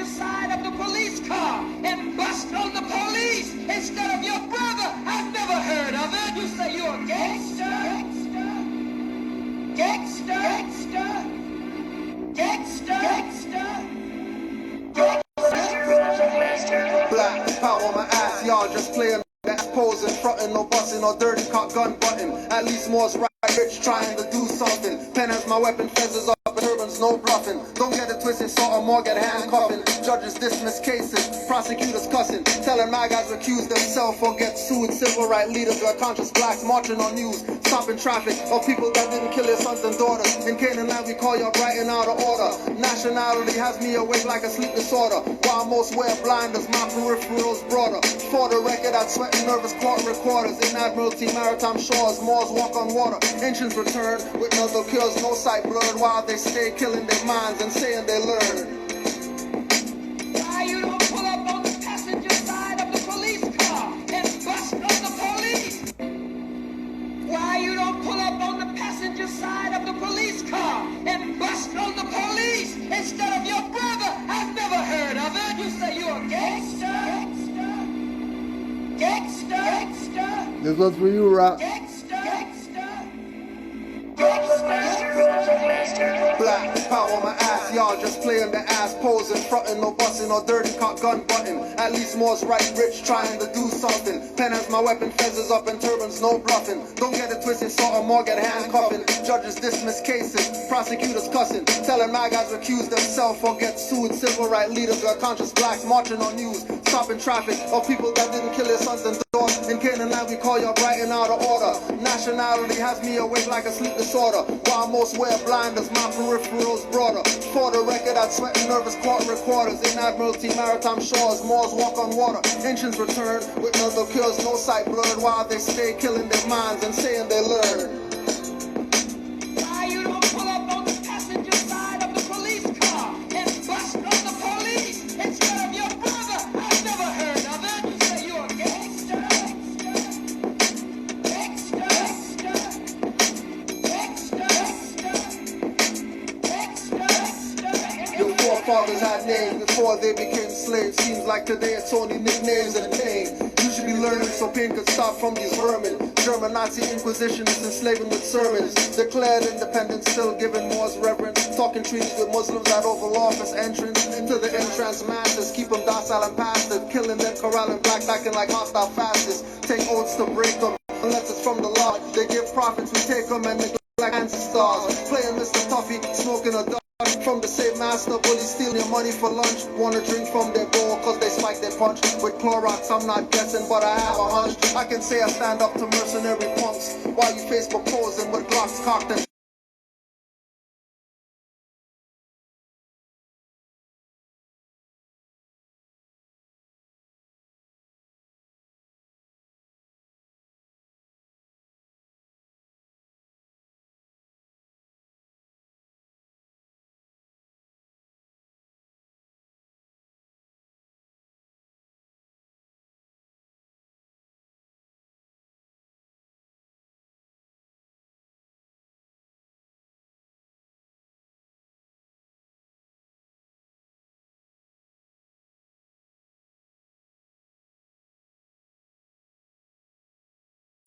passenger side of the police car and bust on the police instead of your brother. I've never heard of it. You say you're a gangster? Gangster? Gangster? Black power on my ass, y'all just playing that posing, frontin', no bustin', no dirty cock gun button. At least more's right, rich trying to do something. Pen as my weapon, fences up, turbans, no bluffing. Don't get it twisted, sort of more get handcuffing. Judges dismiss cases, prosecutors cussing, telling my guys accuse themselves or get sued. Civil rights leaders were conscious blacks marching on news, stopping traffic of people that didn't kill their sons and daughters. In Canaanland we call y'all bright and out of order. Nationality has me awake like a sleep disorder, while most wear blinders, my peripherals broader. For the record, I'd sweat in nervous court recorders. In Admiralty maritime shores, Moors walk on water. Ancients return with no kills, no sight blurred, while they stay killing their minds and saying they learn. Why you don't pull up on the passenger side of the police car and bust on the police? Why you don't pull up on the passenger side of the police car and bust on the police instead of your brother? I've never heard of it. You say you're a gangster? Gangster? This one's for you, Rock. Black power on my ass, y'all just playing the ass posing, frontin', no bustin', no dirty cock gun button. At least more's right, rich trying to do something. Pen as my weapon, feathers up and turbans, no bluffing. Don't get it twisted, sort of more get handcuffing. Judges dismiss cases, prosecutors cussing, telling my guys accuse themselves or get sued. Civil rights leaders were conscious blacks marching on news, stopping traffic of people that didn't kill their sons and daughters. In Canaanland we call y'all bright and out of order. Nationality has me awake like a sleep disorder, while most wear blinders, my peripherals broader. For the record, I'd sweat in nervous court recorders. In Admiralty maritime shores, Moors walk on water. Ancients return with no kills, no sight blurred, while they stay killing their minds and saying they learn. Why you don't pull up on the passenger side of the police car and bust on the police instead of your brother? I've never heard of it. You say you're a gangster? Your forefathers had names before they became slaves. Seems like today it's only nicknames and pain. You should be learning so pain could stop from these vermin. German Nazi Inquisition is enslaving with sermons. Declared independence, still giving Moors reverence. Talking treaties with Muslims at Oval Office entrance. To the entrance masters, keep them docile and passive. Killing them, corralling blacks, acting like hostile fascists. Take oaths to break them, unless it's from the law. They give profits, we take them and neglect ancestors. Playing Mr. Tuffy, smoking a dog. From the same master, bullies steal your money for lunch. Wanna drink from their bowl cause they spike their punch. With Clorox, I'm not guessing, but I have a hunch. I can say I stand up to mercenary punks, while you face proposing with Glocks cocked and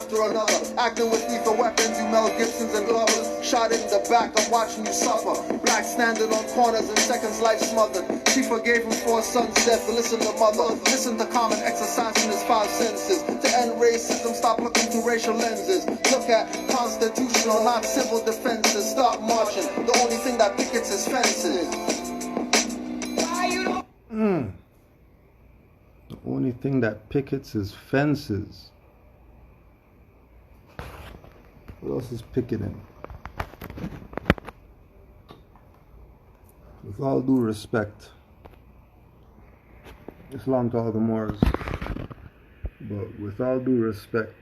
through another. Acting with lethal weapons, you Mel Gibsons and Glovers. Shot in the back, I'm watching you suffer. Black standing on corners in seconds, life smothered. She forgave him for his son's death, but listen to mother. Listen to common exercising his five senses. To end racism, stop looking through racial lenses. Look at constitutional, not civil defenses. Stop marching, the only thing that pickets is fences. Why you don't The only thing that pickets is fences. What else is picketing? With all due respect, Islam to all the Moors, but with all due respect,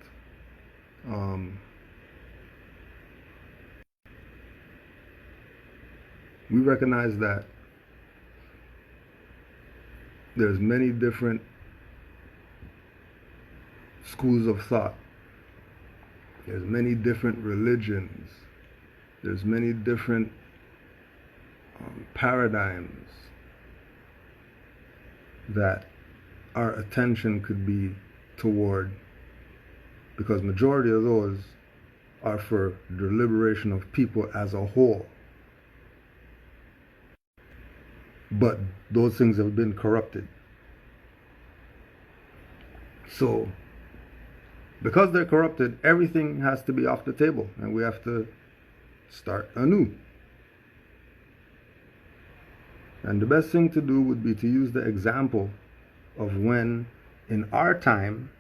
we recognize that there's many different schools of thought. There's many different religions. There's many different paradigms. that our attention could be toward, because majority of those are for the liberation of people as a whole. But those things have been corrupted. So, because they're corrupted, everything has to be off the table, and we have to start anew. And the best thing to do would be to use the example of when, in our time,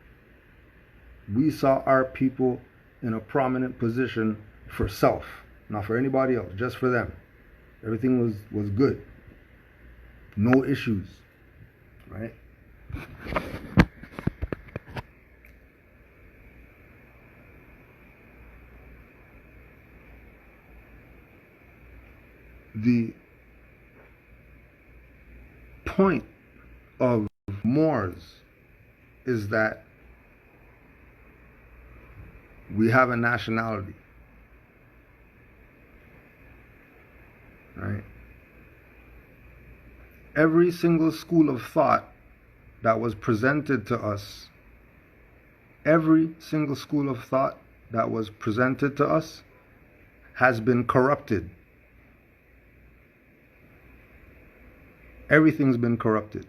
we saw our people in a prominent position for self, not for anybody else, just for them. Everything was good. No issues, right? The point of Moors is that we have a nationality, right? Every single school of thought that was presented to us, every single school of thought that was presented to us has been corrupted. Everything's been corrupted.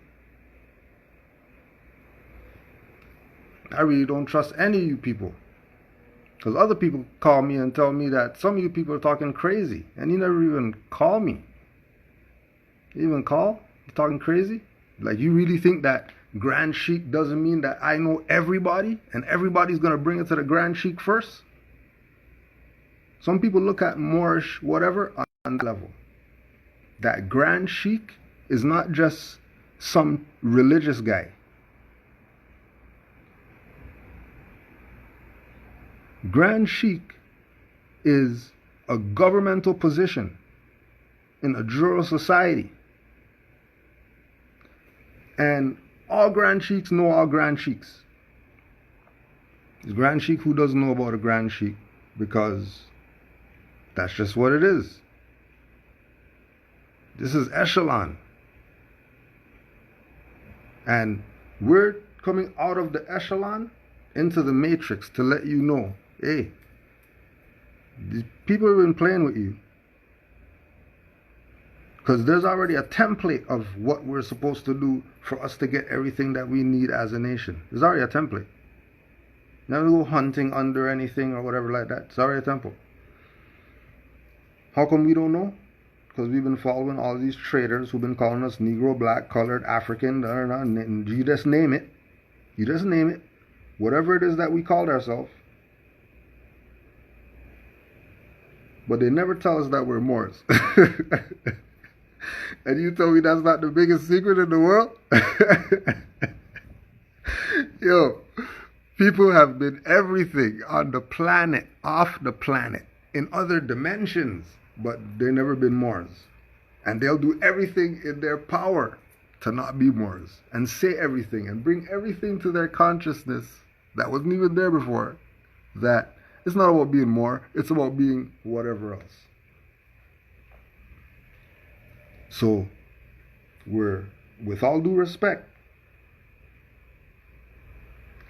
I really don't trust any of you people. Because other people call me and tell me that some of you people are talking crazy. And you never even call me. You even call? You're talking crazy? Like, you really think that Grand Sheik doesn't mean that I know everybody and everybody's going to bring it to the Grand Sheik first? Some people look at Moorish whatever on that level. That Grand Sheik is not just some religious guy. Grand Sheik is a governmental position in a jural society. And all Grand Sheiks know all Grand Sheiks. There's Grand Sheik who doesn't know about a Grand Sheik, because that's just what it is. This is echelon. And we're coming out of the echelon into the matrix to let you know, hey, these people have been playing with you. Because there's already a template of what we're supposed to do for us to get everything that we need as a nation. There's already a template. Never go hunting under anything or whatever like that. It's already a template. How come we don't know? Because we've been following all these traders who've been calling us Negro, Black, Colored, African, you just name it. You just name it. Whatever it is that we called ourselves. But they never tell us that we're Moors. And you told me that's not the biggest secret in the world? Yo, people have been everything on the planet, off the planet, in other dimensions, but they've never been Moors. And they'll do everything in their power to not be Moors, and say everything, and bring everything to their consciousness that wasn't even there before, that it's not about being Moor, it's about being whatever else. So, we're, with all due respect,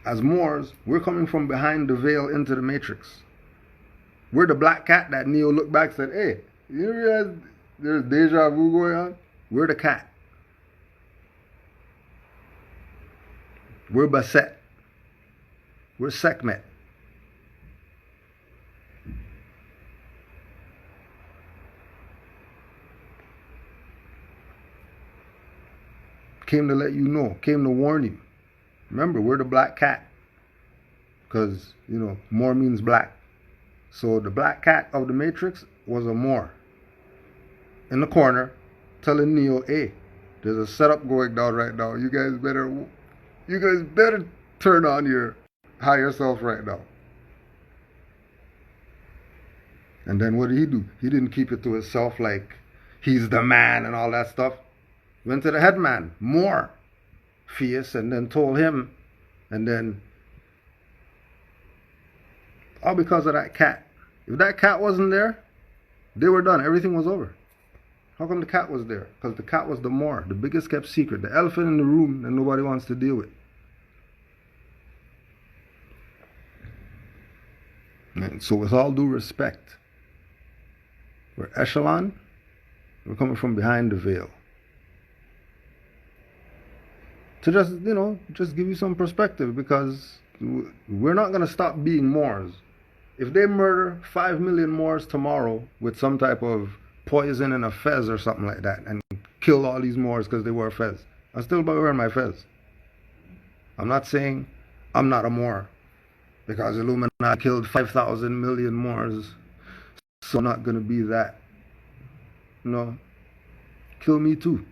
as Moors, we're coming from behind the veil into the matrix. We're the black cat that Neo looked back and said, hey, you realize there's deja vu going on? We're the cat. We're Basset. We're Sekhmet. Came to let you know, came to warn you. Remember, we're the black cat. Because, Moor means black. So the black cat of the Matrix was a Moor. In the corner, telling Neo, hey, there's a setup going down right now. You guys better turn on your higher self right now. And then what did he do? He didn't keep it to himself like he's the man and all that stuff. Went to the headman, Moor, fierce, and then told him, and then, all because of that cat. If that cat wasn't there, they were done. Everything was over. How come the cat was there? Because the cat was the more, the biggest kept secret, the elephant in the room that nobody wants to deal with. And so with all due respect, we're echelon, we're coming from behind the veil. To just give you some perspective, because we're not going to stop being Moors. If they murder 5 million Moors tomorrow with some type of poison in a fez or something like that and kill all these Moors because they wear fez, I'm still wearing my fez. I'm not saying I'm not a Moor because Illuminati killed 5,000 million Moors, so I'm not going to be that. No. Kill me too.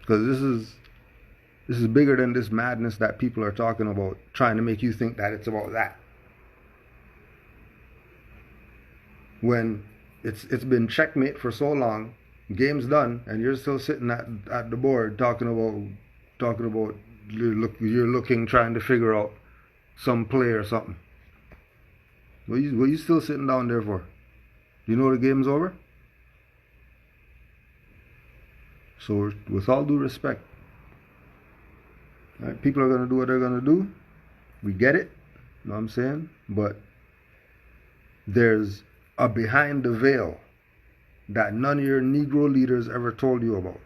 Because this is bigger than this madness that people are talking about, trying to make you think that it's about that. When it's been checkmate for so long, game's done, and you're still sitting at the board talking about you're looking, trying to figure out some play or something. What you still sitting down there for? You know the game's over? So with all due respect, right, people are going to do what they're going to do. We get it. You know what I'm saying? But there's a behind the veil that none of your Negro leaders ever told you about.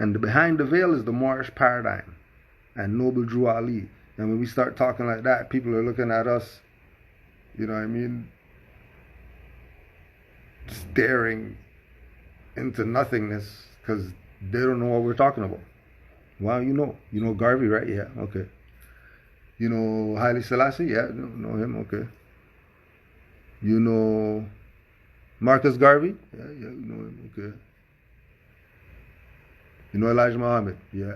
And the behind the veil is the Moorish paradigm and Noble Drew Ali. And when we start talking like that, people are looking at us, you know what I mean, staring into nothingness because they don't know what we're talking about. Well, you know Garvey, right? Yeah, okay. You know Haile Selassie? Yeah, you know him, okay. You know Marcus Garvey? Yeah, you know him, okay. You know Elijah Muhammad? Yeah.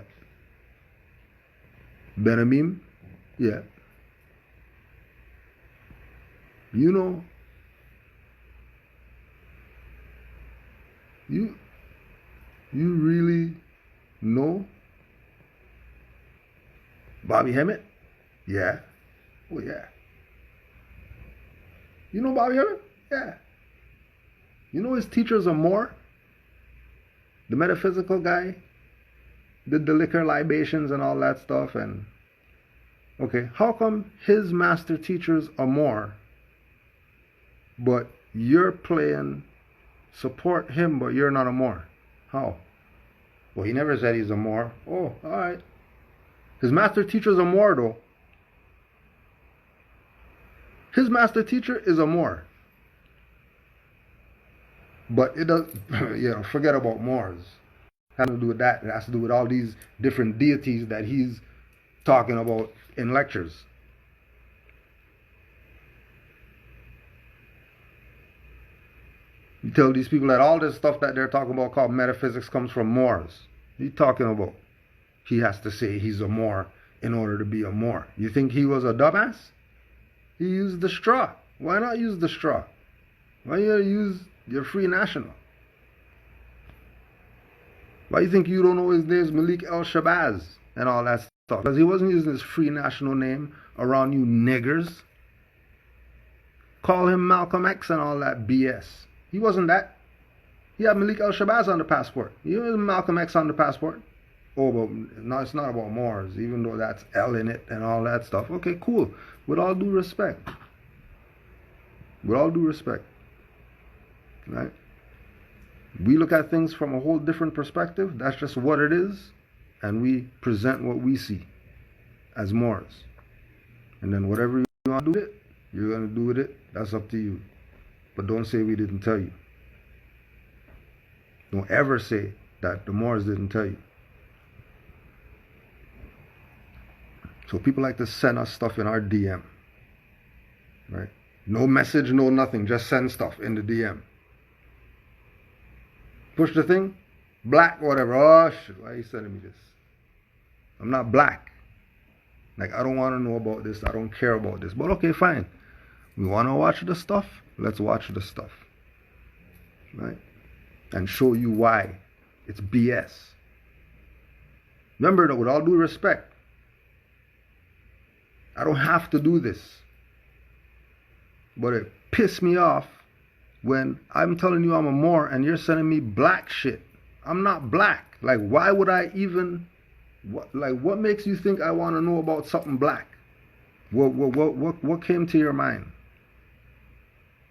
Ben Amim? Yeah. You know, you really know Bobby Hemmett? Yeah. Oh, yeah. You know Bobby Hemmett? Yeah. You know his teachers are more? The metaphysical guy did the liquor libations and all that stuff. And okay, how come his master teachers are more, but you're playing support him, but you're not a Moor? How? Well, he never said he's a Moor. Oh, all right. His master teacher's a Moor, though. His master teacher is a Moor. But it does, forget about Moors. It has to do with that. It has to do with all these different deities that he's talking about in lectures. You tell these people that all this stuff that they're talking about called metaphysics comes from Moors. What are you talking about? He has to say he's a Moor in order to be a Moor. You think he was a dumbass? He used the straw. Why not use the straw? Why you use your free national? Why you think you don't know his name's Malik El-Shabazz and all that stuff? Because he wasn't using his free national name around you niggers. Call him Malcolm X and all that BS. He wasn't that. He had Malik El-Shabazz on the passport. He was Malcolm X on the passport. Oh, but no, it's not about Moors, even though that's L in it and all that stuff. Okay, cool. With all due respect. With all due respect. Right? We look at things from a whole different perspective. That's just what it is. And we present what we see as Moors. And then whatever you want to do with it, you're going to do with it. That's up to you. But don't say we didn't tell you. Don't ever say that the Moors didn't tell you. So people like to send us stuff in our DM. Right? No message, no nothing. Just send stuff in the DM. Push the thing. Black, whatever. Oh, shit. Why are you sending me this? I'm not black. Like, I don't want to know about this. I don't care about this. But okay, fine. We want to watch the stuff. Let's watch the stuff. Right? And show you why it's BS. Remember that with all due respect, I don't have to do this. But it pissed me off when I'm telling you I'm a Moor and you're sending me black shit? I'm not black. Like, why would I even, what makes you think I want to know about something black? What came to your mind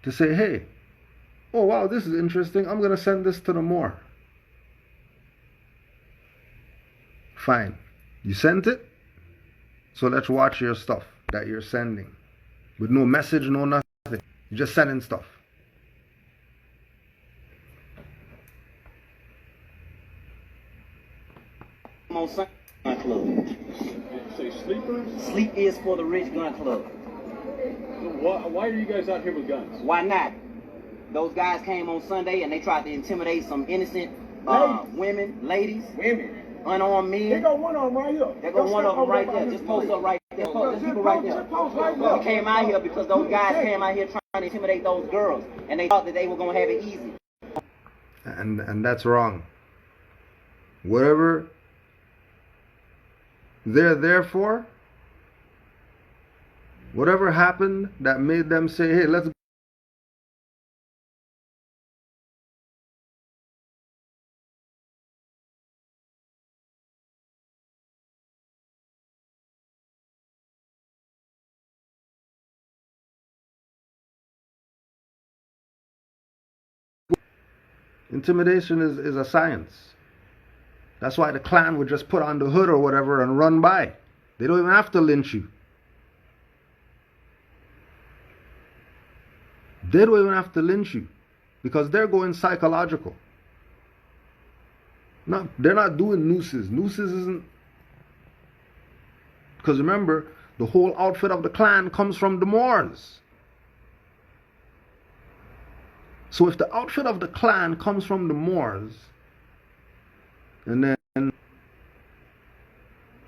to say, hey, oh wow, this is interesting, I'm going to send this to the Moor? Fine. You sent it? So let's watch your stuff that you're sending. With no message, no nothing. You're just sending stuff. On Sunday gun club. Say sleepers? Sleep is for the rich gun club. Why are you guys out here with guns? Why not? Those guys came on Sunday and they tried to intimidate some innocent women, ladies, unarmed men. They got one of them right here. They got one of them right there. Just post up right there. There's people right there. We came out here because those guys came out here trying to intimidate those girls, and they thought that they were gonna have it easy. And that's wrong. Whatever they're there for, whatever happened that made them say, hey, let's intimidation is a science. That's why the Klan would just put on the hood or whatever and run by. They don't even have to lynch you. They don't even have to lynch you because they're going psychological. They're not doing nooses. Nooses isn't... Because remember, the whole outfit of the Klan comes from the Moors. So if the outfit of the Klan comes from the Moors, and then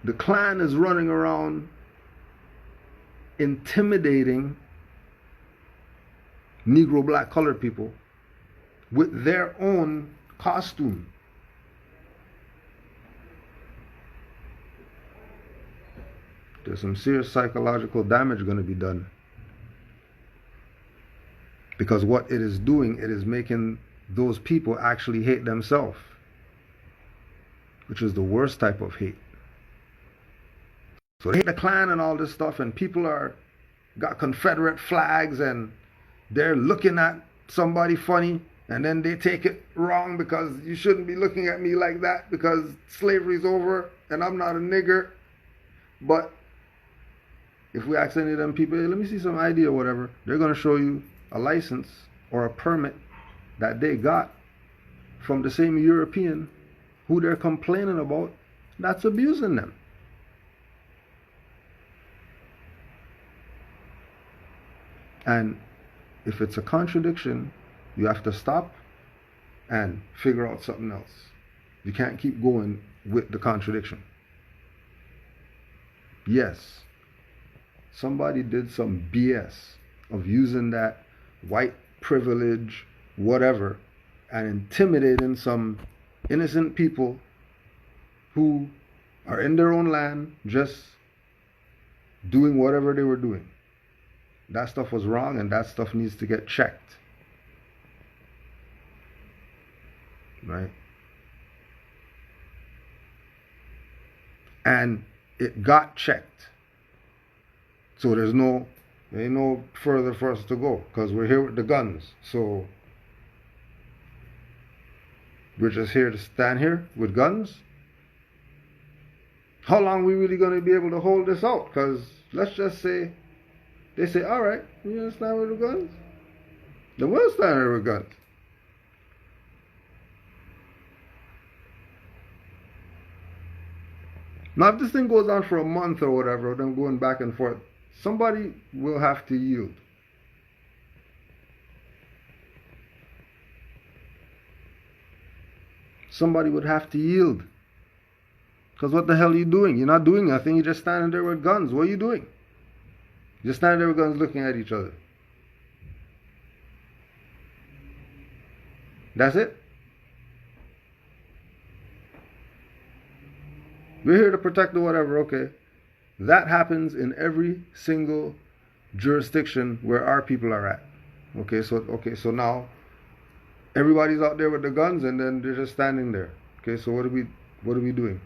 the Klan is running around intimidating Negro, black, colored people with their own costume, there's some serious psychological damage going to be done. Because what it is doing, it is making those people actually hate themselves, which is the worst type of hate. So they hate the Klan and all this stuff, and people got Confederate flags, and they're looking at somebody funny, and then they take it wrong because you shouldn't be looking at me like that because slavery's over and I'm not a nigger. But if we ask any of them people, hey, let me see some ID or whatever, they're going to show you a license or a permit that they got from the same European who they're complaining about that's abusing them. And if it's a contradiction, you have to stop and figure out something else. You can't keep going with the contradiction. Yes, somebody did some BS of using that white privilege, whatever, and intimidating some innocent people who are in their own land just doing whatever they were doing. That stuff was wrong, and that stuff needs to get checked. Right? And it got checked. So there ain't no further for us to go because we're here with the guns. So we're just here to stand here with guns. How long are we really going to be able to hold this out? Because let's just say they say, all right, you going to stand with the guns? Then we'll stand here with guns. Now if this thing goes on for a month or whatever, them going back and forth, somebody will have to yield. Somebody would have to yield. Because what the hell are you doing? You're not doing nothing. You're just standing there with guns. What are you doing? You're just standing there with guns looking at each other. That's it. We're here to protect the whatever, okay. That happens in every single jurisdiction where our people are at. Okay, so now Everybody's out there with the guns, and then they're just standing there. Okay, so what are we doing?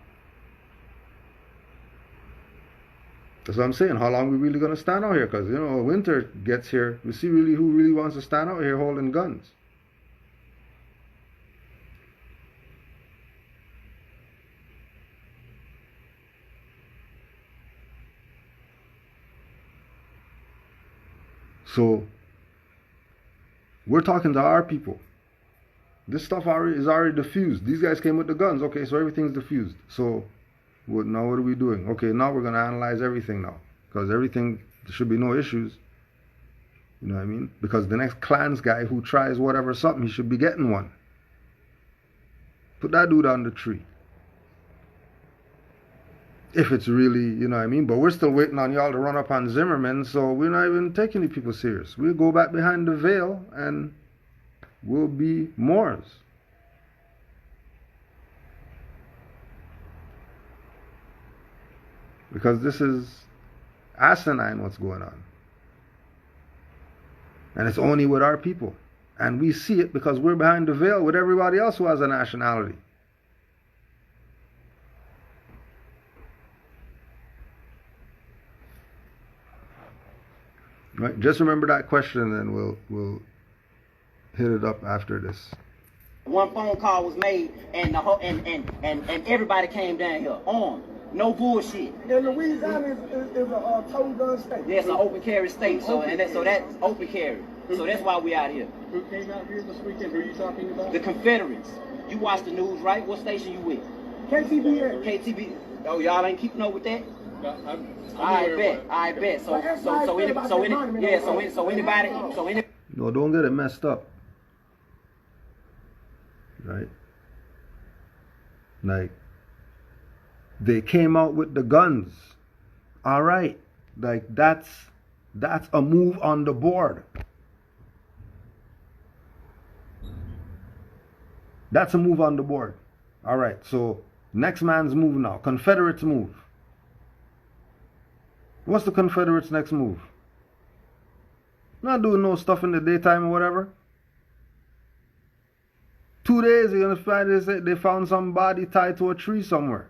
That's what I'm saying. How long are we really gonna stand out here? Because winter gets here, we see really who really wants to stand out here holding guns. So we're talking to our people. This stuff is already diffused. These guys came with the guns. Okay, so everything's diffused. So now what are we doing? Okay, now we're going to analyze everything now. Because everything, there should be no issues. You know what I mean? Because the next clans guy who tries whatever something, he should be getting one. Put that dude on the tree. If it's really, you know what I mean? But we're still waiting on y'all to run up on Zimmerman, so we're not even taking the people serious. We'll go back behind the veil and we'll be Moors. Because this is asinine what's going on. And it's only with our people. And we see it because we're behind the veil with everybody else who has a nationality. Right? Just remember that question, and we'll hit it up after this. One phone call was made, and the whole and everybody came down here armed. No bullshit. And Louisiana is a total gun state. Yeah, it's an open carry state, so that's open carry. So that's why we out here. Who came out here this weekend? Who are you talking about? The Confederates. You watch the news, right? What station you with? KTBA. KTB. Oh, y'all ain't keeping up with that? I'm I bet. So anybody. No, don't get it messed up. Right? Like, they came out with the guns. All right. Like, that's a move on the board. That's a move on the board. All right. So next man's move now. Confederates move. What's the Confederates' next move? Not doing no stuff in the daytime or whatever. 2 days you're gonna find they found some body tied to a tree somewhere.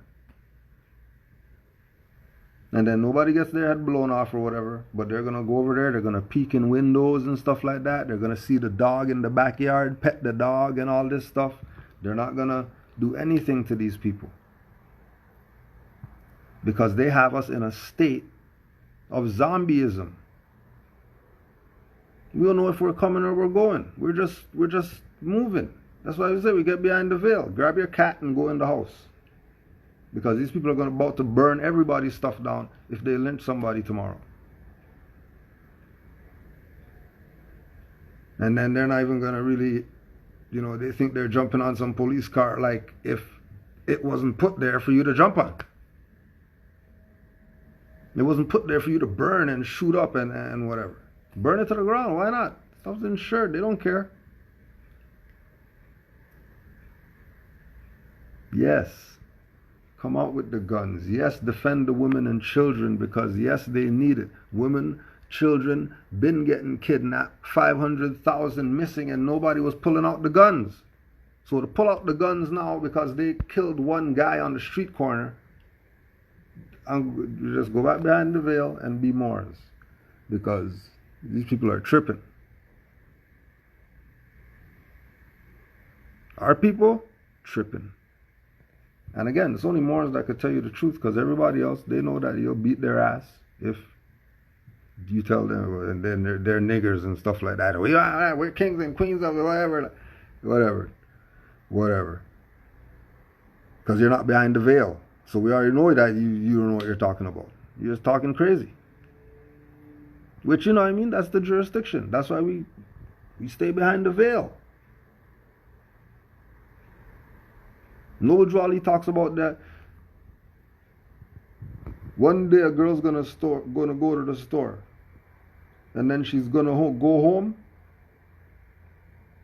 And then nobody gets their head blown off or whatever. But they're gonna go over there, they're gonna peek in windows and stuff like that. They're gonna see the dog in the backyard, pet the dog and all this stuff. They're not gonna do anything to these people. Because they have us in a state of zombieism. We don't know if we're coming or we're going. We're just moving. That's why we say we get behind the veil. Grab your cat and go in the house. Because these people are about to burn everybody's stuff down if they lynch somebody tomorrow. And then they're not even going to really, they think they're jumping on some police car like if it wasn't put there for you to jump on. It wasn't put there for you to burn and shoot up and whatever. Burn it to the ground. Why not? Stuff's insured. They don't care. Yes. Come out with the guns. Yes, defend the women and children because, yes, they need it. Women, children, been getting kidnapped. 500,000 missing and nobody was pulling out the guns. So to pull out the guns now because they killed one guy on the street corner, you just go back behind the veil and be Moors because these people are tripping. Our people, tripping. And again, it's only Moors that could tell you the truth because everybody else, they know that you'll beat their ass if you tell them, and then they're niggers and stuff like that. We're kings and queens of whatever. Because you're not behind the veil. So we already know that you don't know what you're talking about. You're just talking crazy. Which, you know what I mean? That's the jurisdiction. That's why we stay behind the veil. Noel Jolly talks about that. One day a girl's gonna go to the store. And then she's gonna go home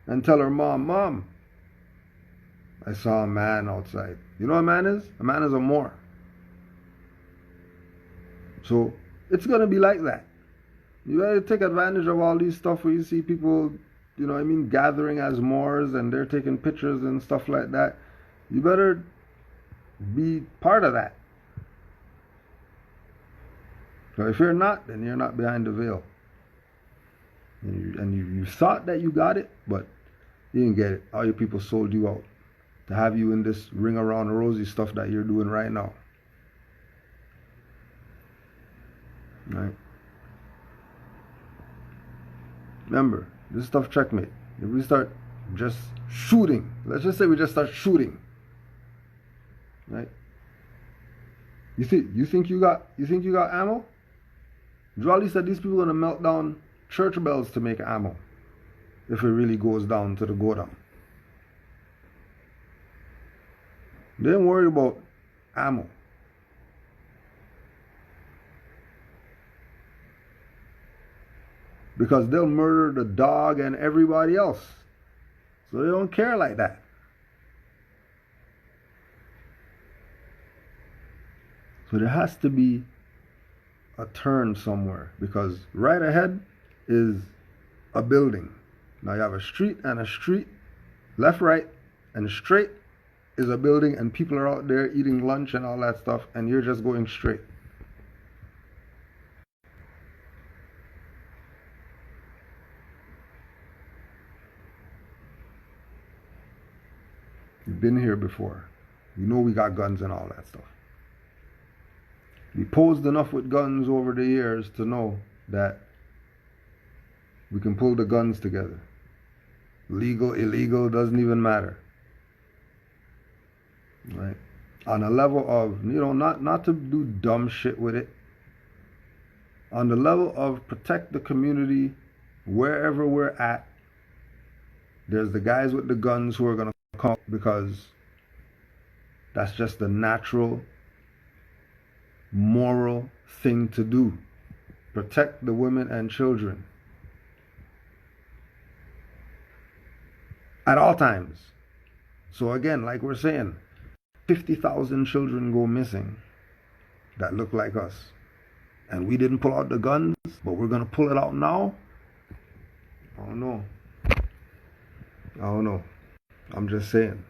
and tell her mom, I saw a man outside. You know what a man is? A man is a Moor. So it's going to be like that. You better take advantage of all these stuff where you see people, you know what I mean, gathering as Moors and they're taking pictures and stuff like that, you better be part of that. So if you're not, then you're not behind the veil. And you thought that you got it, but you didn't get it. All your people sold you out to have you in this ring around the rosy stuff that you're doing right now. Right? Remember, this stuff checkmate. If we start just shooting, let's just say we just start shooting, right? You think you got ammo? Jolly said these people are gonna melt down church bells to make ammo if it really goes down to the go down. They ain't worried about ammo. Because they'll murder the dog and everybody else. So they don't care like that. So there has to be a turn somewhere, because right ahead is a building. Now you have a street and a street, left, right, and straight is a building, and people are out there eating lunch and all that stuff, and you're just going straight. You've been here before. You know we got guns and all that stuff. We posed enough with guns over the years to know that we can pull the guns together. Legal, illegal, doesn't even matter. Right? On a level of, not to do dumb shit with it. On the level of protect the community wherever we're at. There's the guys with the guns who are going to come, because that's just the natural, moral thing to do. Protect the women and children at all times. So again, like we're saying, 50,000 children go missing that look like us, and we didn't pull out the guns, but we're gonna pull it out now. I don't know. I'm just saying,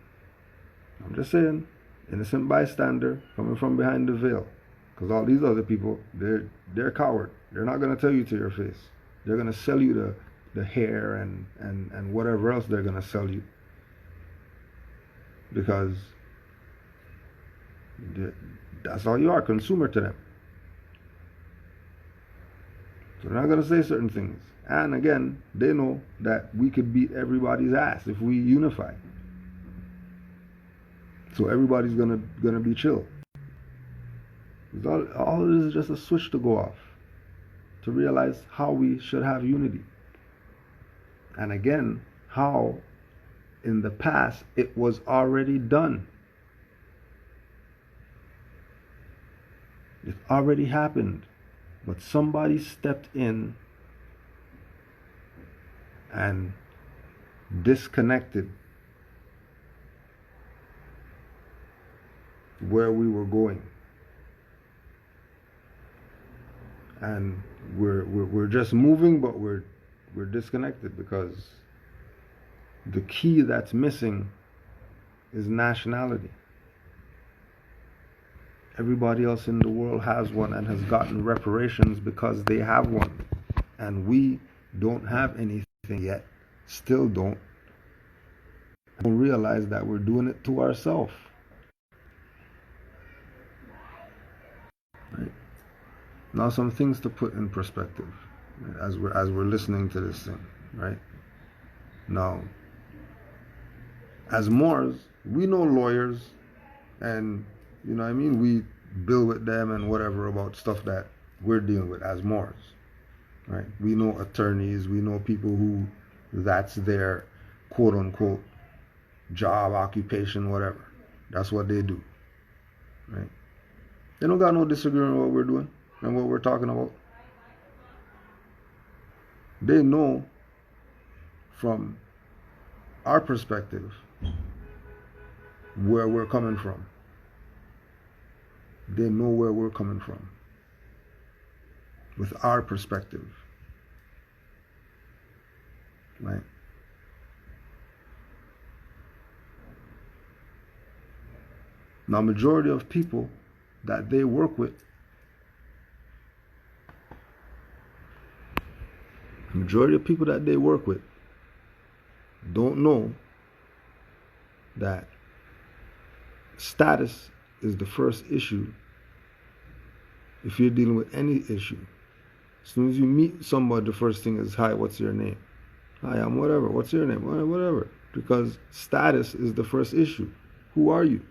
innocent bystander coming from behind the veil. Because all these other people, they're coward. They're not going to tell you to your face. They're going to sell you the hair and whatever else they're going to sell you. Because that's all you are, consumer to them. So they're not going to say certain things. And again, they know that we could beat everybody's ass if we unify. So everybody's gonna be chill. All it is just a switch to go off, to realize how we should have unity. And again, how in the past it was already done. It already happened, but somebody stepped in and disconnected where we were going, and we're just moving, but we're disconnected, because the key that's missing is nationality. Everybody else in the world has one and has gotten reparations because they have one, and we don't have anything yet, still don't realize that we're doing it to ourselves. Right? Now some things to put in perspective as we're listening to this thing, right? Now, as Moors, we know lawyers, and we bill with them and whatever about stuff that we're dealing with as Moors. Right? We know attorneys, we know people who that's their quote unquote job, occupation, whatever. That's what they do. Right? They don't got no disagreement with what we're doing and what we're talking about. They know from our perspective where we're coming from. They know where we're coming from with our perspective. Right? Now, majority of people that they work with, don't know that status is the first issue if you're dealing with any issue. As soon as you meet somebody, the first thing is, hi, what's your name? Hi, I'm whatever. What's your name? Whatever. Because status is the first issue. Who are you?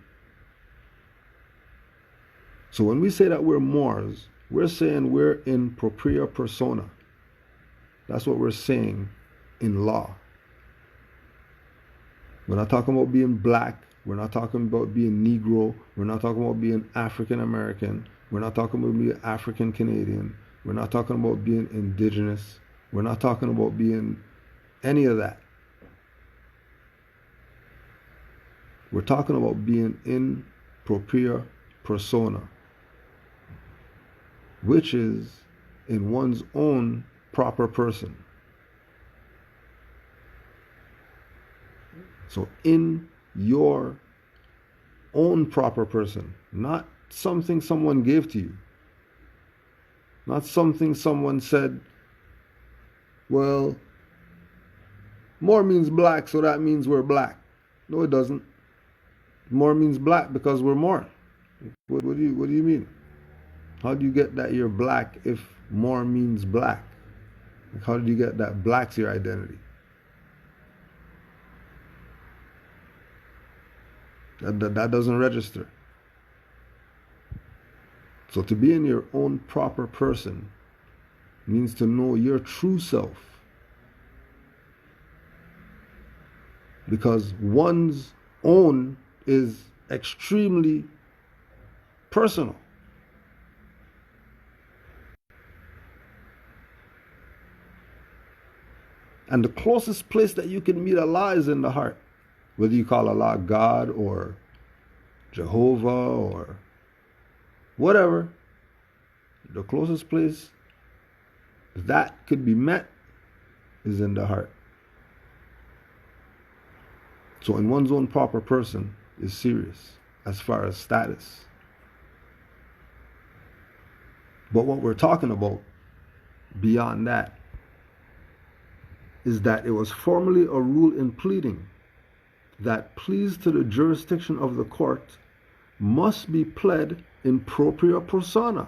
So when we say that we're Moors, we're saying we're in propria persona. That's what we're saying in law. We're not talking about being black. We're not talking about being Negro. We're not talking about being African American. We're not talking about being African Canadian. We're not talking about being indigenous. We're not talking about being any of that. We're talking about being in propria persona, which is in one's own proper person. So in your own proper person, not something someone gave to you, not something someone said, well, more means black, so that means we're black. No, it doesn't. More means black because we're more. What do you mean? How do you get that you're black if more means black? Like, how did you get that black's your identity? That doesn't register. So to be in your own proper person means to know your true self. Because one's own is extremely personal. And the closest place that you can meet Allah is in the heart. Whether you call Allah God or Jehovah or whatever, the closest place that could be met is in the heart. So in one's own proper person is serious as far as status. But what we're talking about beyond that is that it was formerly a rule in pleading that pleas to the jurisdiction of the court must be pled in propria persona.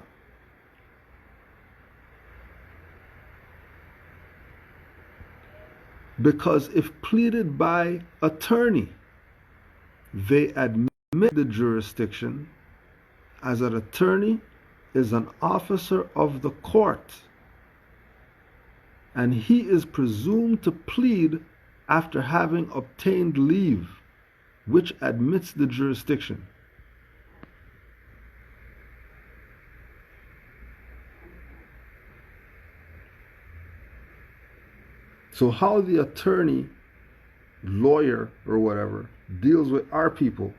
Because if pleaded by attorney, they admit the jurisdiction as an attorney is an officer of the court, and he is presumed to plead after having obtained leave, which admits the jurisdiction. So how the attorney, lawyer, or whatever deals with our people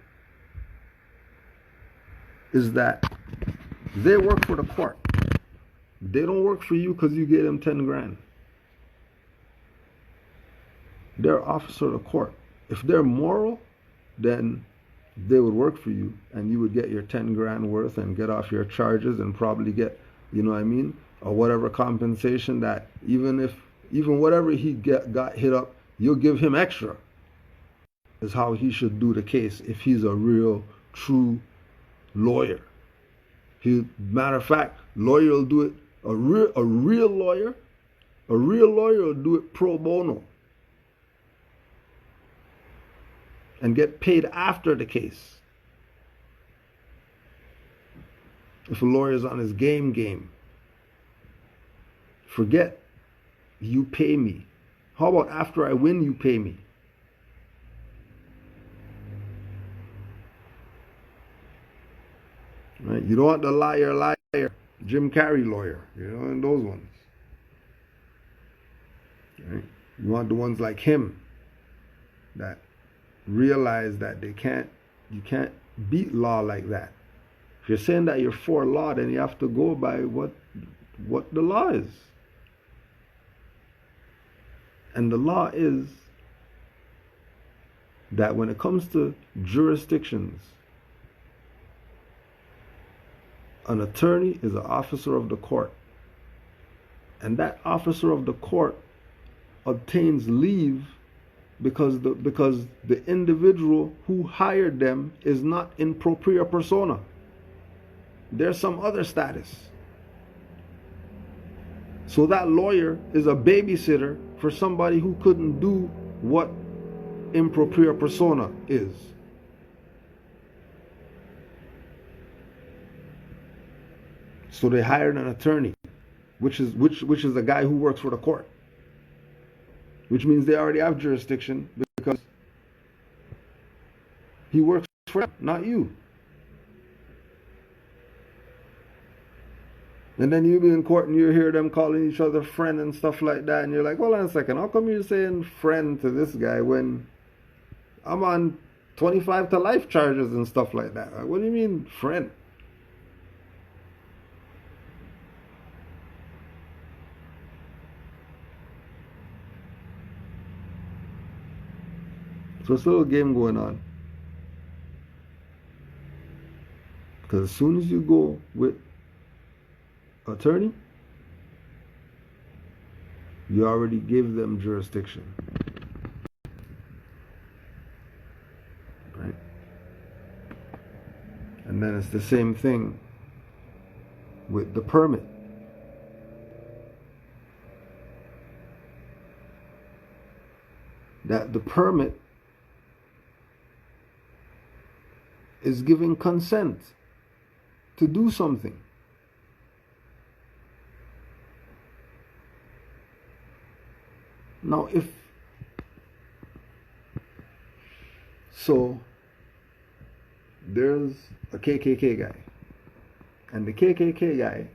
is that they work for the court. They don't work for you because you gave them 10 grand. They're officer of the court. If they're moral, then they would work for you and you would get your 10 grand worth and get off your charges and probably get, you know what I mean, or whatever compensation that even whatever he got hit up, you'll give him extra. Is how he should do the case if he's a real, true lawyer. Matter of fact, lawyer will do it, a real lawyer will do it pro bono and get paid after the case. If a lawyer's on his game, forget you pay me. How about after I win, you pay me? Right? You don't want the liar, Jim Carrey lawyer, and those ones. Right? You want the ones like him that realize that you can't beat law like that. If you're saying that you're for law, then you have to go by what the law is. And the law is that when it comes to jurisdictions, An attorney is an officer of the court. And that officer of the court obtains leave because the individual who hired them is not in propria persona. There's some other status. So that lawyer is a babysitter for somebody who couldn't do what in propria persona is. So they hired an attorney, which is the guy who works for the court. Which means they already have jurisdiction because he works for them, not you. And then you be in court and you hear them calling each other friend and stuff like that, and you're like, hold on a second, how come you're saying friend to this guy when I'm on 25 to life charges and stuff like that? Like, what do you mean friend? So it's a little game going on. Because as soon as you go with attorney, you already give them jurisdiction. Right? And then it's the same thing with the permit. That the permit is giving consent to do something. Now, so there's a KKK guy, and the KKK guy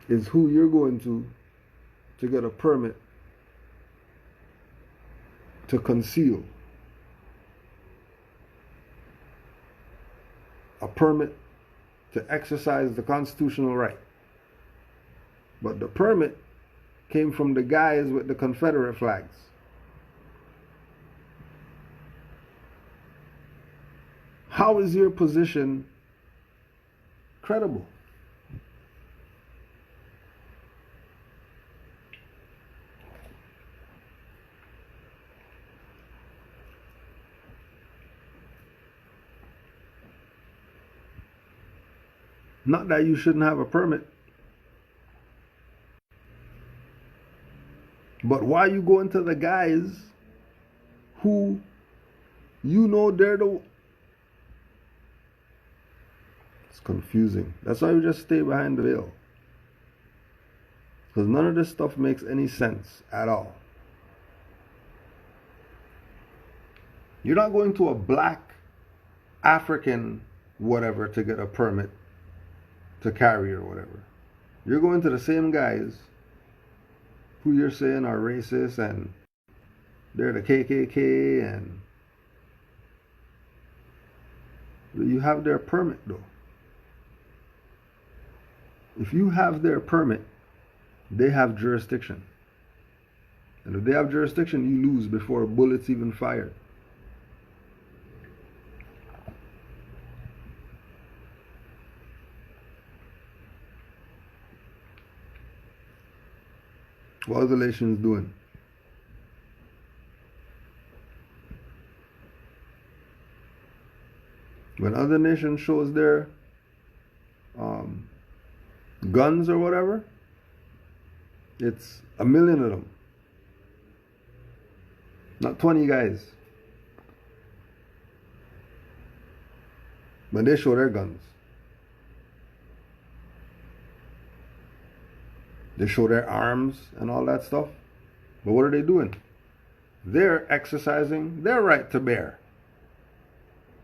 is who you're going to get a permit to conceal. A permit to exercise the constitutional right. But the permit came from the guys with the Confederate flags. How is your position credible? Not that you shouldn't have a permit. But why you going to the guys who you know they're the... It's confusing. That's why we just stay behind the veil. Because none of this stuff makes any sense at all. You're not going to a black African whatever to get a permit to carry or whatever. You're going to the same guys who you're saying are racist and they're the KKK, and you have their permit though. If you have their permit, they have jurisdiction. And if they have jurisdiction, you lose before bullets even fired. What are the nations doing? When other nations shows their guns or whatever, it's 1 million of them. Not 20 guys. But they show their guns. They show their arms and all that stuff. But what are they doing? They're exercising their right to bear.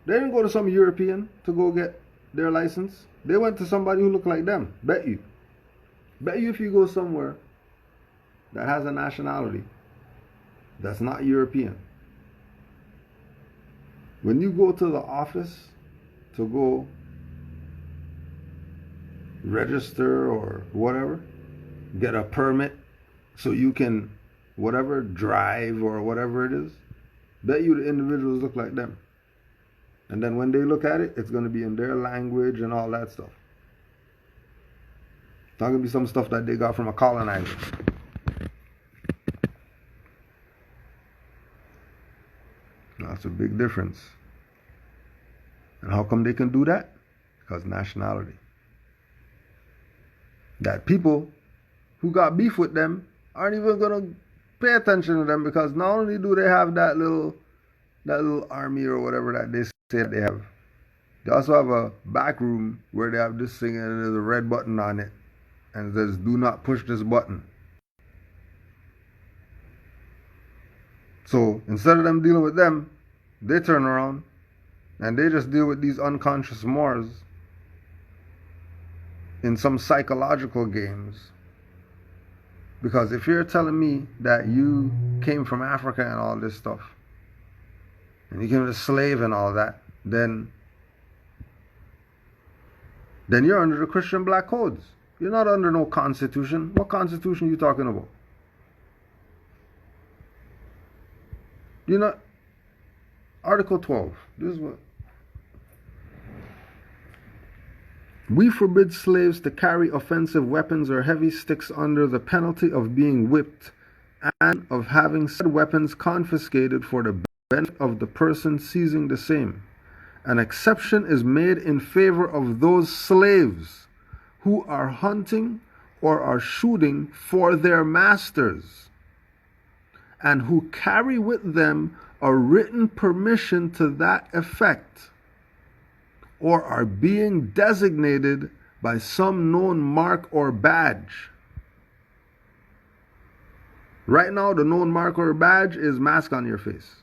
They didn't go to some European to go get their license. They went to somebody who looked like them. Bet you. Bet you if you go somewhere that has a nationality that's not European, when you go to the office to go register or whatever, get a permit so you can whatever drive or whatever it is, bet you the individuals look like them. And then when they look at it, it's going to be in their language and all that stuff. It's not going to be some stuff that they got from a colonizer. That's a big difference. And how come they can do that? Because nationality. That people who got beef with them aren't even going to pay attention to them, because not only do they have that little army or whatever that they say that they have, they also have a back room where they have this thing and there's a red button on it and it says, do not push this button. So instead of them dealing with them, they turn around and they just deal with these unconscious Moors in some psychological games. Because if you're telling me that you came from Africa and all this stuff, and you came as a slave and all that, then you're under the Christian black codes. You're not under no constitution. What constitution are you talking about? You're not. Article 12. This is what. We forbid slaves to carry offensive weapons or heavy sticks under the penalty of being whipped and of having said weapons confiscated for the benefit of the person seizing the same. An exception is made in favor of those slaves who are hunting or are shooting for their masters and who carry with them a written permission to that effect, or are being designated by some known mark or badge. Right now, the known mark or badge is mask on your face.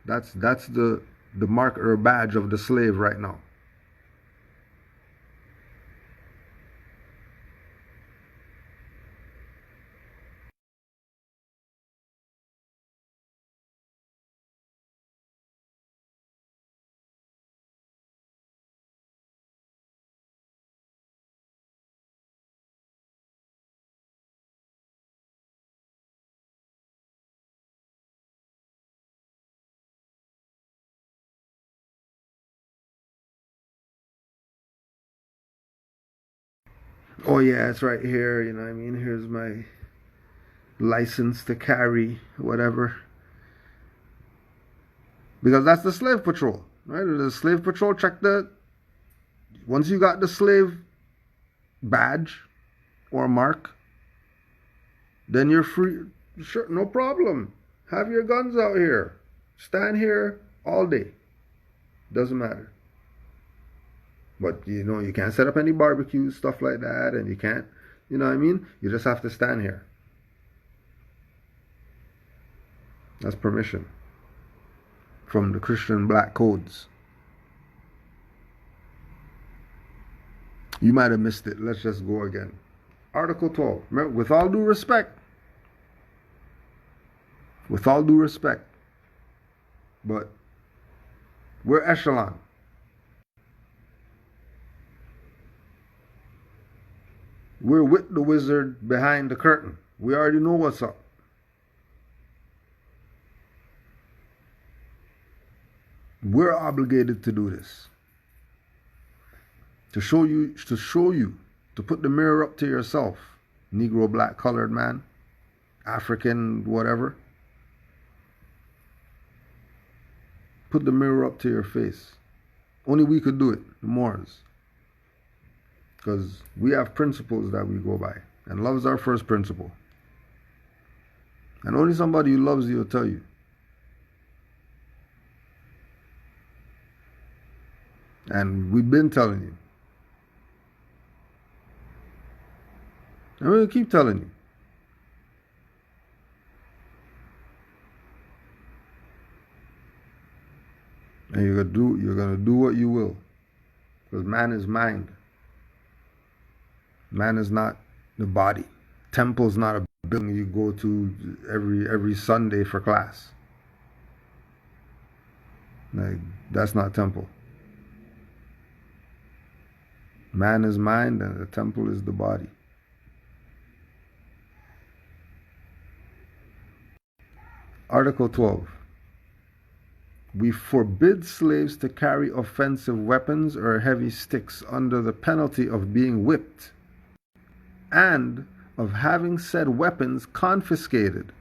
That's the mark or badge of the slave right now. Oh yeah, it's right here, you know what I mean? Here's my license to carry, whatever. Because that's the slave patrol, right? The slave patrol check once you got the slave badge or mark, then you're free. Sure, no problem. Have your guns out here. Stand here all day. Doesn't matter. But, you can't set up any barbecues, stuff like that, and you can't, you know what I mean? You just have to stand here. That's permission from the Christian black codes. You might have missed it. Let's just go again. Article 12. Remember, with all due respect, but we're echelon. We're with the wizard behind the curtain. We already know what's up. We're obligated to do this. To show you, to put the mirror up to yourself, Negro, black, colored man, African, whatever. Put the mirror up to your face. Only we could do it, the Moors. Because we have principles that we go by. And love is our first principle. And only somebody who loves you will tell you. And we've been telling you. And we'll keep telling you. And you're gonna do what you will. Because man is mind. Man is not the body. Temple's not a building you go to every Sunday for class. Like, that's not temple. Man is mind and the temple is the body. Article 12. We forbid slaves to carry offensive weapons or heavy sticks under the penalty of being whipped and of having said weapons confiscated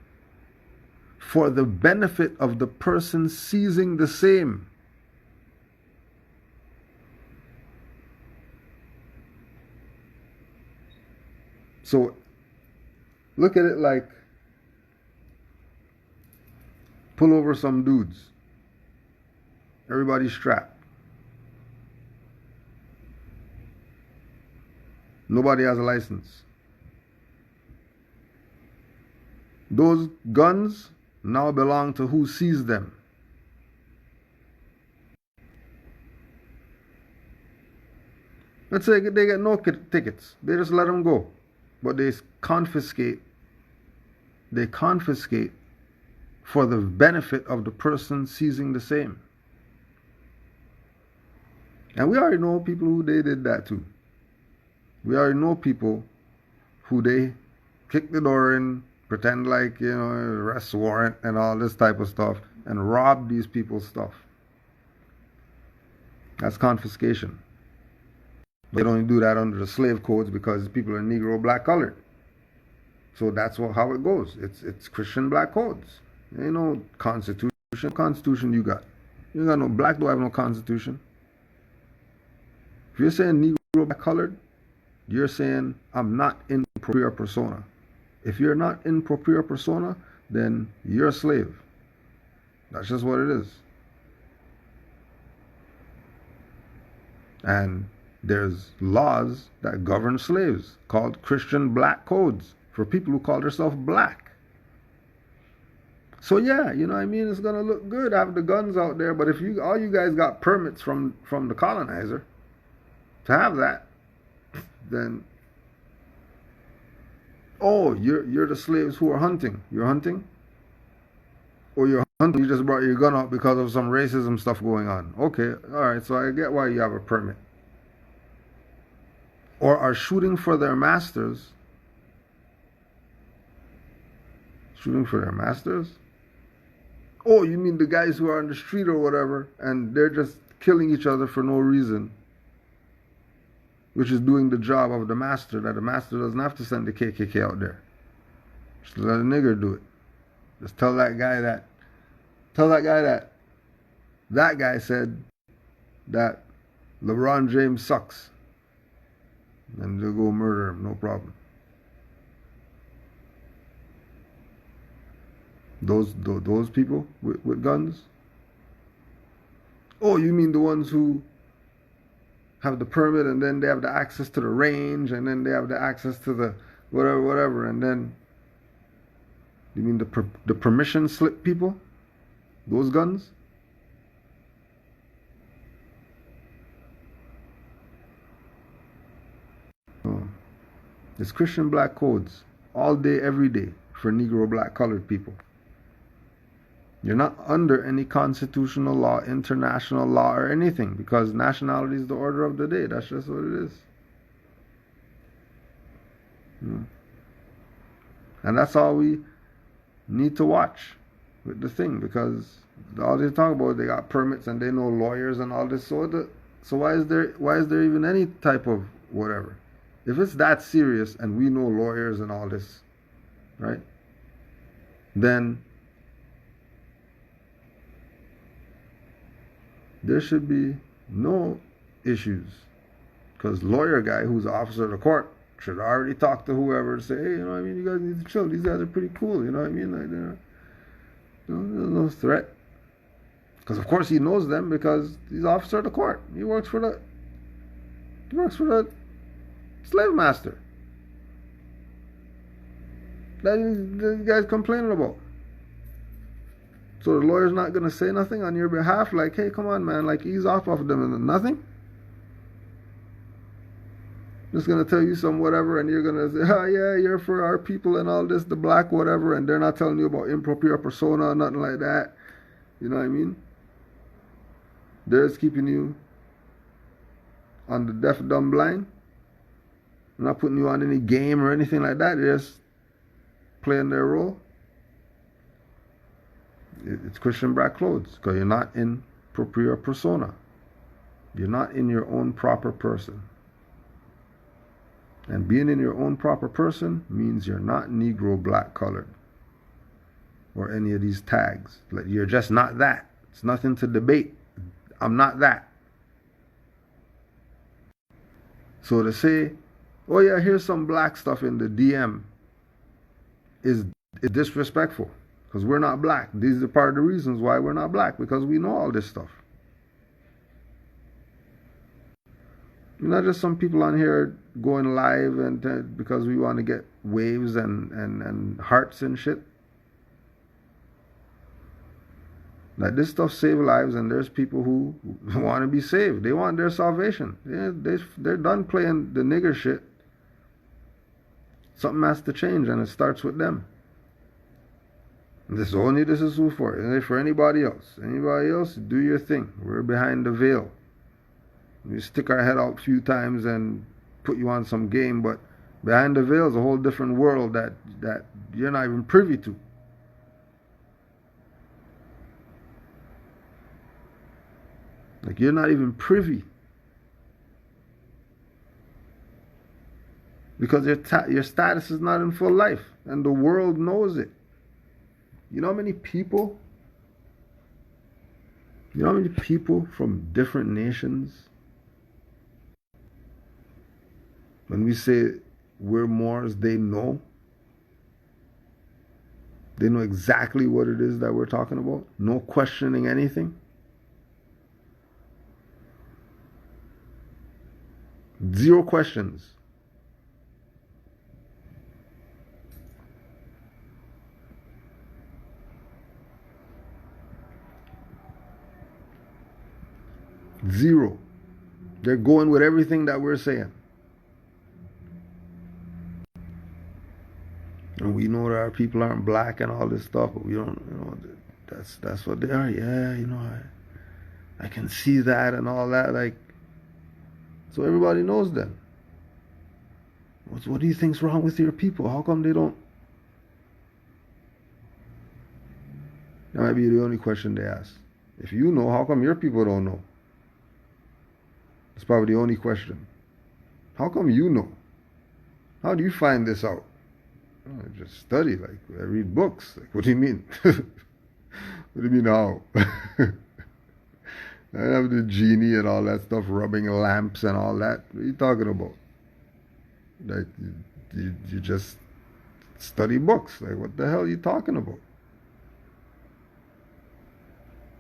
for the benefit of the person seizing the same. So look at it like pull over some dudes. Everybody's strapped. Nobody has a license. Those guns now belong to who seized them. Let's say they get no tickets. They just let them go. But they confiscate for the benefit of the person seizing the same. And we already know people who they did that to. We already know people who they kick the door in, pretend like, arrest warrant and all this type of stuff, and rob these people's stuff. That's confiscation. They don't do that under the slave codes because people are Negro, black, colored. So that's how it goes. It's Christian black codes. There ain't no constitution. Constitution you got. You got no black, don't have no constitution. If you're saying Negro, black, colored, you're saying I'm not in propria persona. If you're not in propria persona, then you're a slave. That's just what it is. And there's laws that govern slaves called Christian black codes for people who call themselves black. So yeah, it's gonna look good having the guns out there, but if all you guys got permits from the colonizer to have that, then you're the slaves who are hunting. You're hunting? Or you're hunting, you just brought your gun out because of some racism stuff going on. Okay, alright, so I get why you have a permit. Or are shooting for their masters. Shooting for their masters? Oh, you mean the guys who are on the street or whatever, and they're just killing each other for no reason, which is doing the job of the master, that the master doesn't have to send the KKK out there. Just let a nigger do it. Just tell that guy that guy said that LeBron James sucks. And they'll go murder him, no problem. Those people with guns? Oh, you mean the ones who have the permit and then they have the access to the range and then they have the access to the whatever, and then you mean the permission slip people? Those guns? Oh. It's Christian black codes all day, every day for Negro, black, colored people. You're not under any constitutional law, international law, or anything, because nationality is the order of the day. That's just what it is. And that's all we need to watch with the thing, because all they talk about, they got permits and they know lawyers and all this. So why is there even any type of whatever? If it's that serious and we know lawyers and all this, right? Then there should be no issues, because lawyer guy who's an officer of the court should already talk to whoever and say, hey, you guys need to chill. These guys are pretty cool, Like, there's no threat. Because of course he knows them, because he's an officer of the court. He works for the slave master that the guy's complaining about. So the lawyer's not going to say nothing on your behalf, like, hey, come on, man, like, ease off of them, and nothing? Just going to tell you some whatever, and you're going to say, oh, yeah, you're for our people and all this, the black whatever, and they're not telling you about improper persona or nothing like that. You know what I mean? They're just keeping you on the deaf, dumb, blind. They're not putting you on any game or anything like that. They're just playing their role. It's Christian black clothes because you're not in propria persona. You're not in your own proper person. And being in your own proper person means you're not Negro, black, colored, or any of these tags. Like, you're just not that. It's nothing to debate. I'm not that. So to say, oh yeah, here's some black stuff in the DM is disrespectful because we're not black. These are part of the reasons why we're not black, because we know all this stuff. Not just some people on here going live and because we want to get waves and hearts and shit. Like, this stuff save lives, and there's people who want to be saved. They want their salvation. They're done playing the nigger shit. Something has to change, and it starts with them. This is who for. And for anybody else. Anybody else, do your thing. We're behind the veil. We stick our head out a few times and put you on some game, but behind the veil is a whole different world that you're not even privy to. Like, you're not even privy. Because your status is not in full life, and the world knows it. You know how many people from different nations, when we say we're Moors, they know exactly what it is that we're talking about. No questioning anything. Zero questions. Zero. They're going with everything that we're saying. And we know that our people aren't black and all this stuff, but we don't, that's what they are. Yeah, I can see that and all that. Like, so everybody knows then. What do you think's wrong with your people? How come they don't? That might be the only question they ask. If you know, how come your people don't know? That's probably the only question. How come you know? How do you find this out? I just study, like, I read books. Like, what do you mean? What do you mean how? I have the genie and all that stuff, rubbing lamps and all that. What are you talking about? Like, you just study books. Like, what the hell are you talking about?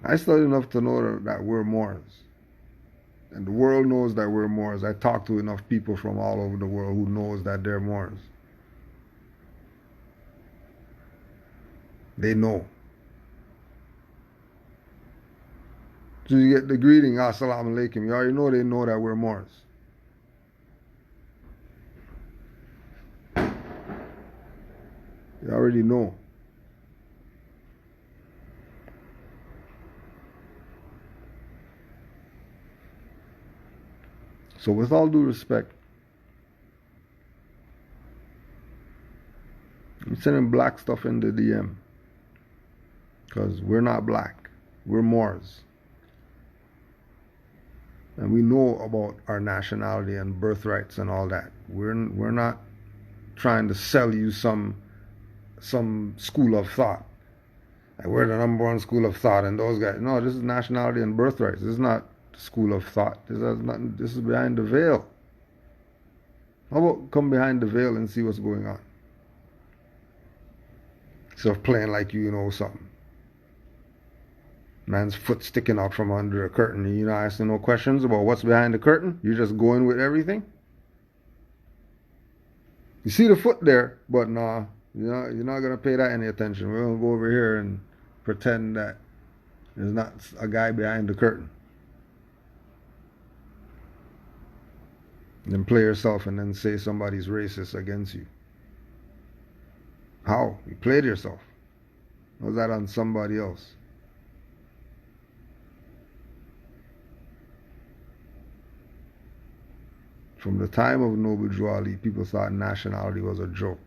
I study enough to know that we're Moors. And the world knows that we're Moors. I talk to enough people from all over the world who knows that they're Moors. They know. So you get the greeting, Assalamu alaikum. You already know they know that we're Moors. You already know. So with all due respect, I'm sending black stuff in the DM. Because we're not black. We're Moors. And we know about our nationality and birthrights and all that. We're not trying to sell you some school of thought. Like, we're the number one school of thought, and those guys. No, this is nationality and birthrights. This is not school of thought. This is behind the veil. How about come behind the veil and see what's going on? Instead of playing like you know something. Man's foot sticking out from under a curtain. You're not asking no questions about what's behind the curtain. You're just going with everything. You see the foot there, but nah, you're not gonna pay that any attention. We're gonna go over here and pretend that there's not a guy behind the curtain. And then play yourself and then say somebody's racist against you. How? You played yourself. Was that on somebody else? From the time of Noble Drew Ali, people thought nationality was a joke.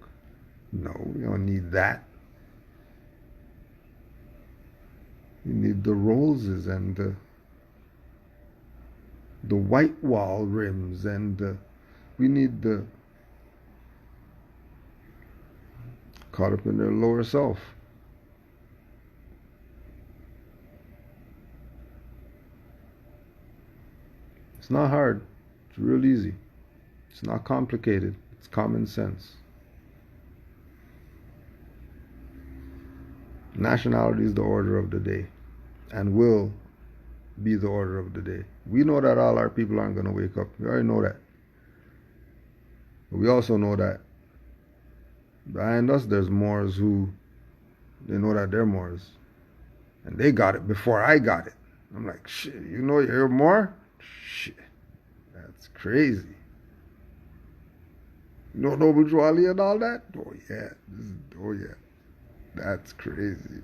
No, we don't need that. We need the roses and the white wall rims, and we need the caught up in their lower self. It's not hard. It's real easy. It's not complicated. It's common sense. Nationality is the order of the day and will be the order of the day. We know that all our people aren't going to wake up. We already know that. But we also know that behind us there's Moors who, they know that they're Moors. And they got it before I got it. I'm like, shit, you know you're Moor? Shit, that's crazy. You know Noble Drew Ali and all that? Oh yeah, oh yeah. That's crazy.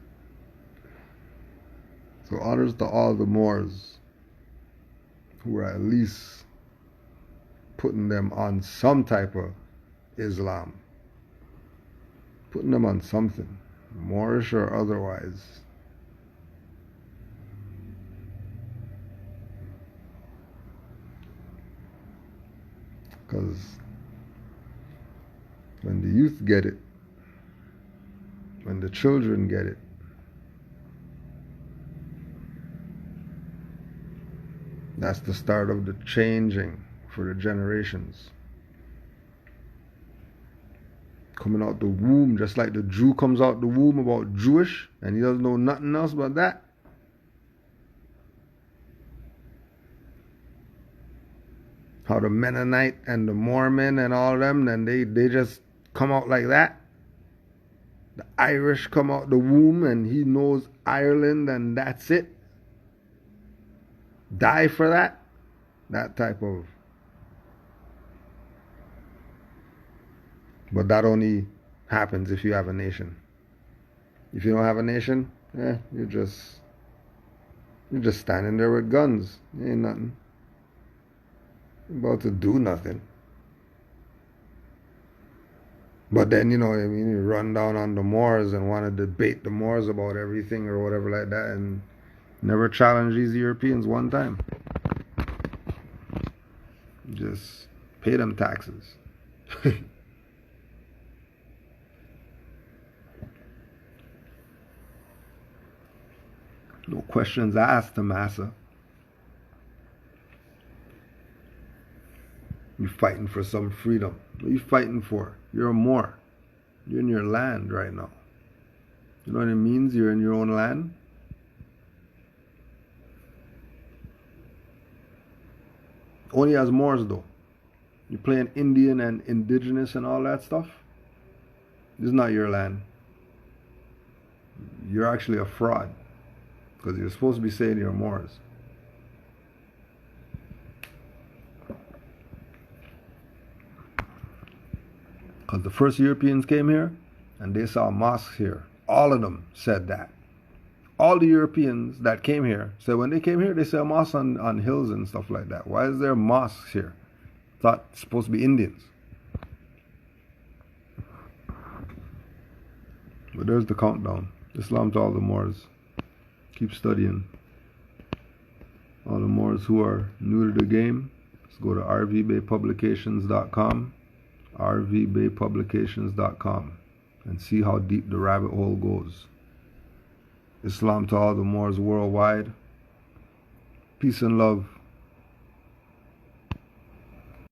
So honors to all the Moors who are at least putting them on some type of Islam. Putting them on something, Moorish or otherwise. Because when the youth get it, when the children get it, that's the start of the changing for the generations. Coming out the womb, just like the Jew comes out the womb about Jewish, and he doesn't know nothing else but that. How the Mennonite and the Mormon and all them, then they just come out like that. The Irish come out the womb and he knows Ireland and that's it. Die for that. That type of. But that only happens if you have a nation. If you don't have a nation, you're just standing there with guns. Ain't nothing. You're about to do nothing. But then, you know what I mean, you run down on the Moors and want to debate the Moors about everything or whatever like that, and never challenge these Europeans one time. Just pay them taxes. No questions asked to massa. You're fighting for some freedom. What are you fighting for? You're a Moor. You're in your land right now. You know what it means? You're in your own land. Only as Moors though. You're playing Indian and indigenous and all that stuff. This is not your land. You're actually a fraud. Because you're supposed to be saying you're Moors. Because the first Europeans came here and they saw mosques here. All of them said that. All the Europeans that came here said when they came here, they saw mosques on hills and stuff like that. Why is there mosques here? Thought it's supposed to be Indians. But there's the countdown. Islam to all the Moors. Keep studying. All the Moors who are new to the game, let's go to rvbaypublications.com. rvbaypublications.com and see how deep the rabbit hole goes. Islam to all the Moors worldwide. Peace and love.